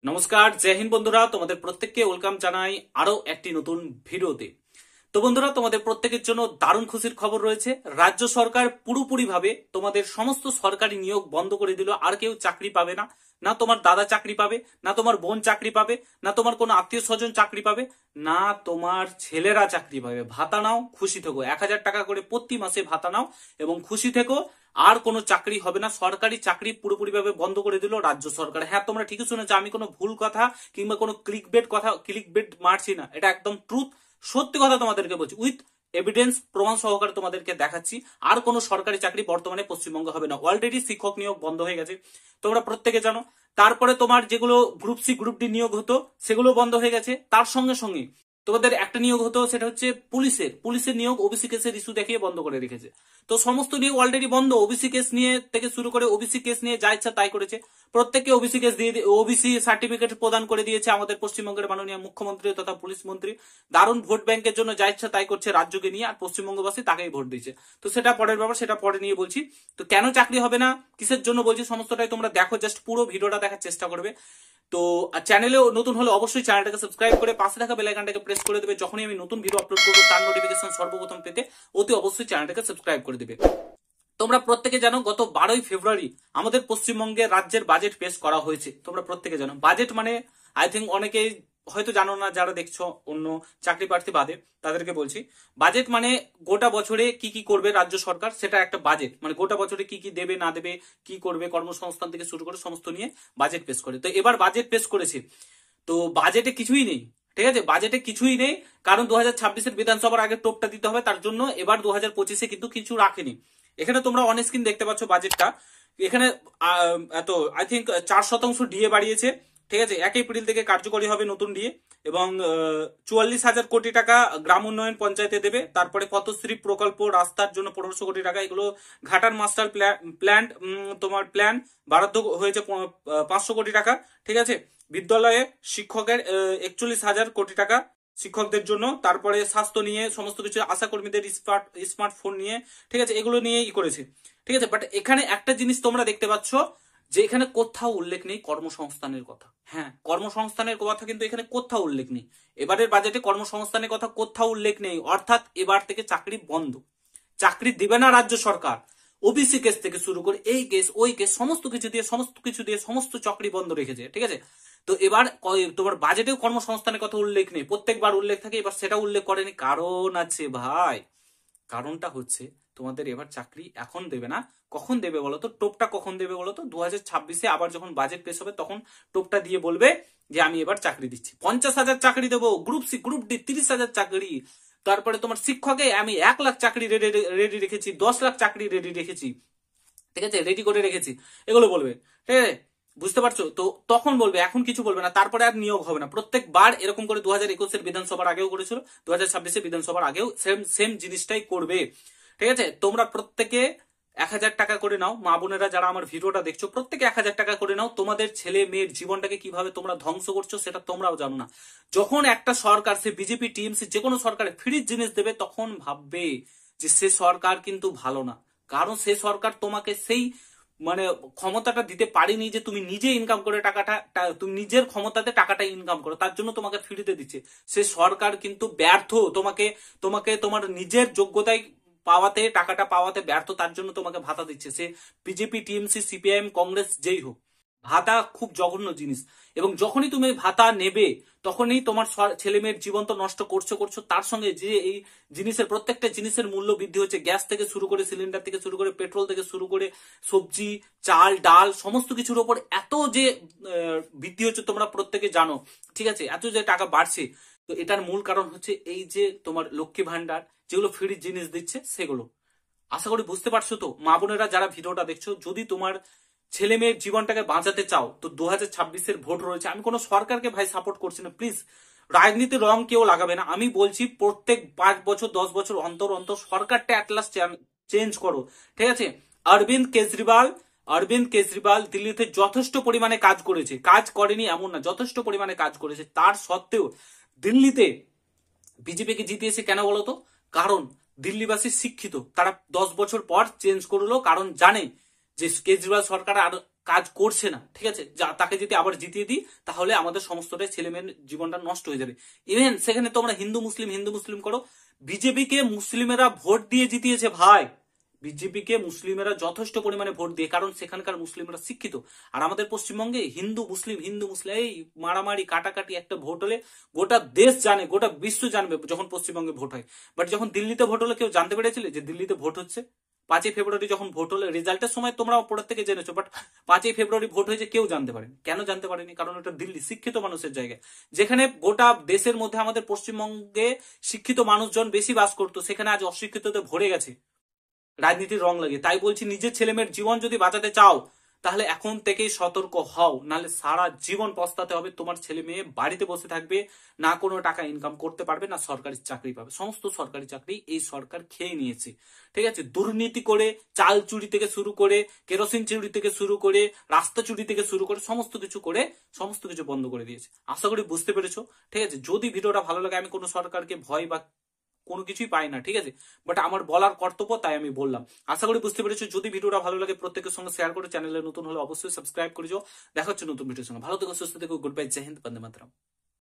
নমস্কার, জয় হিন্দ বন্ধুরা। তোমাদের প্রত্যেককে ওয়েলকাম জানাই আরো একটি নতুন ভিডিওতে। তো বন্ধুরা, তোমাদের প্রত্যেকের জন্য দারুণ খুশির খবর রয়েছে। রাজ্য সরকার পুরোপুরি ভাবে তোমাদের সমস্ত সরকারি নিয়োগ বন্ধ করে দিল। আর কেউ চাকরি পাবে না। না তোমার দাদা চাকরি পাবে, না তোমার বোন চাকরি পাবে, না তোমার কোনো আত্মীয় স্বজন চাকরি পাবে, না তোমার ছেলেরা চাকরি পাবে। ভাতা নাও, খুশি থেকো। 1,000 টাকা করে প্রতি মাসে ভাতা নাও এবং খুশি থেকো। আর কোনো চাকরি হবে না। সরকারি চাকরি পুরোপুরি ভাবে বন্ধ করে দিল রাজ্য সরকার। হ্যাঁ, তোমরা ঠিকই শুনেছো, আমি কোনো ভুল কথা কিংবা কোনো ক্লিক বেট মারছি না। এটা একদম ট্রুথ, সত্যি কথা তোমাদেরকে বলছি, উইথ এভিডেন্স, প্রমাণ সহকারে তোমাদেরকে দেখাচ্ছি। আর কোনো সরকারি চাকরি বর্তমানে পশ্চিমবঙ্গে হবে না। অলরেডি শিক্ষক নিয়োগ বন্ধ হয়ে গেছে, তোমরা প্রত্যেকে জানো। তারপরে তোমার যেগুলো গ্রুপ সি গ্রুপ ডি নিয়োগ হতো সেগুলো বন্ধ হয়ে গেছে। তার সঙ্গে সঙ্গে তোমাদের একটা নিয়োগ হতো, সেটা হচ্ছে পুলিশের নিয়োগ ওবিসি কেসের ইস্যু দেখিয়ে বন্ধ করে রেখেছে। তো সমস্ত নিয়োগ অলরেডি বন্ধ। ওবিসি কেস নিয়ে থেকে শুরু করে ওবিসি কেস নিয়ে যা ইচ্ছা তাই করেছে। প্রত্যেককে ওবিসি কেস দিয়ে ওবিসি সার্টিফিকেট প্রদান করে দিয়েছে আমাদের পশ্চিমবঙ্গের মাননীয় মুখ্যমন্ত্রী তথা পুলিশ মন্ত্রী। দারুণ ভোট ব্যাংকের জন্য যা ইচ্ছা তাই করছে রাজ্যকে নিয়ে, আর পশ্চিমবঙ্গবাসী তাকেই ভোট দিয়েছে। তো সেটা পরের ব্যাপার, সেটা পরে নিয়ে বলছি। তো কেন চাকরি হবে না, কিসের জন্য বলছি, সমস্তটাই তোমরা দেখো। জাস্ট পুরো ভিডিওটা দেখার চেষ্টা করবে। তো চ্যানেলে নতুন হলে অবশ্যই চ্যানেলটাকে সাবস্ক্রাইব করে পাশে থাকা বেল আইকনটাকে প্রেস করে দেবে। যখনই আমি নতুন ভিডিও আপলোড করবো তার নোটিফিকেশন সর্বপ্রথম পেতে অতি অবশ্যই চ্যানেলটাকে সাবস্ক্রাইব করে দেবে। তোমরা প্রত্যেকে জানো, গত 12ই ফেব্রুয়ারি আমাদের পশ্চিমবঙ্গে রাজ্যের বাজেট পেশ করা হয়েছে। তোমরা প্রত্যেকে জানো বাজেট মানে, আই থিঙ্ক অনেকেই হয়তো জানো না, যারা দেখছো অন্য চাকরি প্রার্থী বাদে তাদেরকে বলছি। বাজেট মানে গোটা বছরে কি কি করবে রাজ্য সরকার, সেটা একটা বাজেট। মানে গোটা বছরে কি কি দেবে না দেবে, কি করবে, কর্মসংস্থান থেকে শুরু করে সমস্ত নিয়ে বাজেট পেশ করে। তো এবার বাজেট পেশ করেছে, তো বাজেটে কিছুই নেই। ঠিক আছে, বাজেটে কিছুই নেই, কারণ 2026-এর বিধানসভার আগে টোপটা দিতে হবে। তার জন্য এবার 2025-এ কিন্তু কিছু রাখেনি। এখানে তোমরা অন স্ক্রিন দেখতে পাচ্ছ বাজেটটা। এখানে এত আই থিঙ্ক 4% ডিএ বাড়িয়েছে। ঠিক আছে, 1 এপ্রিল থেকে কার্যকরী হবে নতুন ডিএ। এবং 44,000 কোটি টাকা গ্রাম উন্নয়ন পঞ্চায়েতে দেবে। তারপরে পথশ্রী প্রকল্প, রাস্তার জন্য 1500 কোটি টাকা, এগুলো ঘাটার মাস্টার প্ল্যান, তোমার প্ল্যান বরাদ্দ হয়েছে 500 কোটি টাকা। ঠিক আছে, বিদ্যালয়ে শিক্ষকের 41,000 কোটি টাকা শিক্ষকদের জন্য। তারপরে স্বাস্থ্য নিয়ে সমস্ত কিছু, আশা কর্মীদের স্মার্টফোন নিয়ে, ঠিক আছে, এগুলো নিয়ে করেছে। ঠিক আছে, বাট এখানে একটা জিনিস তোমরা দেখতে পাচ্ছ যে এখানে কোথাও উল্লেখ নেই কর্মসংস্থানের কথা। হ্যাঁ, কর্মসংস্থানের কথা কিন্তু এখানে কোথাও উল্লেখ নেই। এবারের বাজেটে কর্মসংস্থানের কথা কোথাও উল্লেখ নেই। অর্থাৎ এবার থেকে চাকরি বন্ধ, চাকরি দিবে না রাজ্য সরকার। ওবিসি কেস থেকে শুরু করে এই কেস ওই কেস সমস্ত কিছু দিয়ে সমস্ত চাকরি বন্ধ রেখেছে। ঠিক আছে, তো এবার তোমার বাজেটেও কর্মসংস্থানের কথা উল্লেখ নেই। প্রত্যেকবার উল্লেখ থাকে, এবার সেটা উল্লেখ করেনি। কারণ আছে ভাই, কারণটা হচ্ছে তোমাদের এবার চাকরি এখন দেবে না। কখন দেবে বলো তো? টোপটা কখন দেবে বলো তো? 2026-এ আবার যখন বাজেট পেশ হবে তখন টোপটা দিয়ে বলবে যে আমি এবার চাকরি দিচ্ছি, 50,000 চাকরি দেবো, গ্রুপ সি গ্রুপ ডি 30,000 চাকরি। তারপরে তোমার শিক্ষকে আমি 1 লাখ চাকরি রেডি রেখেছি, 10 লাখ চাকরি রেডি রেখেছি। ঠিক আছে, রেডি করে রেখেছি, এগুলো বলবে। ঠিক আছে, বুঝতে পারছো তো? তখন বলবে, এখন কিছু বলবে না। তারপরে আর নিয়োগ হবে না। প্রত্যেকবার এরকম করে 2021-এর বিধানসভার আগেও করেছিল, 2026-এর বিধানসভার আগেও সেম সেম জিনিসটাই করবে। ঠিক আছে, তোমরা প্রত্যেকে 1,000 টাকা করে নাও। মা বোনেরা যারা আমার ভিডিওটা দেখছো প্রত্যেকে 1,000 টাকা করে নাও। তোমাদের ছেলে মেয়ের জীবনটাকে কিভাবে তোমরা ধ্বংস করছো সেটা তোমরাও জানো না। যখন একটা সরকার, সে বিজেপি টিএমসি যে কোনো সরকারে ফ্রি জিনিস দেবে, তখন ভাববে যে সে সরকার কিন্তু ভালো না। কারণ সে সরকার তোমাকে সেই মানে ক্ষমতাটা দিতে পারেনি যে তুমি নিজে ইনকাম করে টাকাটা, তুমি নিজের ক্ষমতাতে টাকাটা ইনকাম করো, তার জন্য তোমাকে ফ্রিতে দিচ্ছে। সে সরকার কিন্তু ব্যর্থ, তোমাকে তোমাকে তোমার নিজের যোগ্যতায় পাওয়াতে, টাকাটা পাওয়াতে ব্যর্থ, তার জন্য তোমাকে ভাতা দিচ্ছে। সে বিজেপি টিএমসি সিপিআইএম কংগ্রেস যেই হোক, ভাতা খুব জঘন্য জিনিস। এবং যখনই তুমি ভাতা নেবে তখনই তোমার ছেলে মেয়ের জীবন তো নষ্ট করছো করছো, তার সঙ্গে যে এই জিনিসের প্রত্যেকটা জিনিসের মূল্য বৃদ্ধি হচ্ছে, গ্যাস থেকে শুরু করে, সিলিন্ডার থেকে শুরু করে, পেট্রোল থেকে শুরু করে, সবজি, চাল, ডাল, সমস্ত কিছুর উপর এত যে বৃদ্ধি হচ্ছে তোমরা প্রত্যেকে জানো। ঠিক আছে, এত যে টাকা বাড়ছে, তো এটার মূল কারণ হচ্ছে এই যে তোমার লক্ষ্মী ভান্ডার, যেগুলো ফ্রি জিনিস দিচ্ছে সেগুলো। আশা করি বুঝতে পারছো তো মা বোনেরা যারা ভিডিওটা দেখছো। যদি তোমার ছেলে মেয়ের জীবনটাকে বাঁচাতে চাও তো 2026-এর ভোট রয়েছে। আমি কোনো সরকারকে ভাই সাপোর্ট করছি না, প্লিজ রাজনীতির রং কেউ লাগাবে না। আমি বলছি প্রত্যেক 5 বছর 10 বছর অন্তর অন্তর সরকারটা অ্যাটলাস্ট চেঞ্জ করো। ঠিক আছে, অরবিন্দ কেজরিওয়াল দিল্লিতে যথেষ্ট পরিমাণে কাজ করেছে, কাজ করেনি এমন না, যথেষ্ট পরিমাণে কাজ করেছে। তার সত্ত্বেও দিল্লিতে বিজেপিকে জিতিয়েছে কেন বলতো? কারণ দিল্লিবাসী শিক্ষিত, তারা 10 বছর পর চেঞ্জ করলো, কারণ জানে যে কেজরিওয়াল সরকার আর কাজ করছে না, ঠিক আছে, যা তাকে যদি আবার জিতিয়ে দিই তাহলে আমাদের সমস্তটাই ছেলে মেয়ের জীবনটা নষ্ট হয়ে যাবে। ইভেন সেখানে তোমরা হিন্দু মুসলিম করো, বিজেপি কে মুসলিমেরা ভোট দিয়ে জিতিয়েছে ভাই, বিজেপি কে মুসলিমেরা যথেষ্ট পরিমাণে ভোট দিয়ে, কারণ সেখানকার মুসলিমরা শিক্ষিত। আর আমাদের পশ্চিমবঙ্গে হিন্দু মুসলিম এই মারামারি কাটাকাটি একটা ভোট হলে গোটা দেশ জানে, গোটা বিশ্ব জানবে যখন পশ্চিমবঙ্গে ভোট হয়। বাট যখন দিল্লিতে ভোট হলে কেউ জানতে পেরেছিলে যে দিল্লিতে ভোট হচ্ছে? 5ই ফেব্রুয়ারি যখন ভোট হলো, রেজাল্টের সময় তোমরা পরের থেকে জেনেছো, বাট 5ই ফেব্রুয়ারি ভোট হয়েছে কেউ জানতে পারেনি। কেন জানতে পারেনি? কারণ এটা দিল্লি, শিক্ষিত মানুষের জায়গা। যেখানে গোটা দেশের মধ্যে আমাদের পশ্চিমবঙ্গে শিক্ষিত মানুষজন বেশি বাস করতো, সেখানে আজ অশিক্ষিততে ভরে গেছে রাজনীতির রং লাগে। তাই বলছি, নিজের ছেলেমেয়ের জীবন যদি বাঁচাতে চাও তাহলে এখন থেকেই সতর্ক হও, নাহলে সারা জীবন পস্তাতে হবে। তোমার ছেলে মেয়ে বাড়িতে বসে থাকবে, না কোনো টাকা ইনকাম করতে পারবে, না সরকারি চাকরি পাবে। সমস্ত সরকারি চাকরি এই সরকার খেয়ে নিয়েছে, ঠিক আছে। দুর্নীতি করে, চাল চুরি থেকে শুরু করে, কেরোসিন চুরি থেকে শুরু করে, রাস্তা চুরি থেকে শুরু করে সমস্ত কিছু বন্ধ করে দিয়েছে। আশা করি বুঝতে পেরেছো, ঠিক আছে। যদি ভিডিওটা ভালো লাগে, আমি কোনো সরকারকে ভয় বা কোনো কিছুই পাই না, ঠিক আছে, বাট আমার বলার কর্তব্য, তাই আমি বললাম। আশা করি বুঝতে পেরেছো। যদি ভিডিওটা ভালো লাগে প্রত্যেকের সঙ্গে শেয়ার করে, চ্যানেলে নতুন হলে অবশ্যই সাবস্ক্রাইব করে যাও। দেখা হচ্ছে নতুন ভিডিওর সঙ্গে। ভালো থেকো, সুস্থ থেকো, গুড বাই, জয় হিন্দ, বন্দে মাতরম।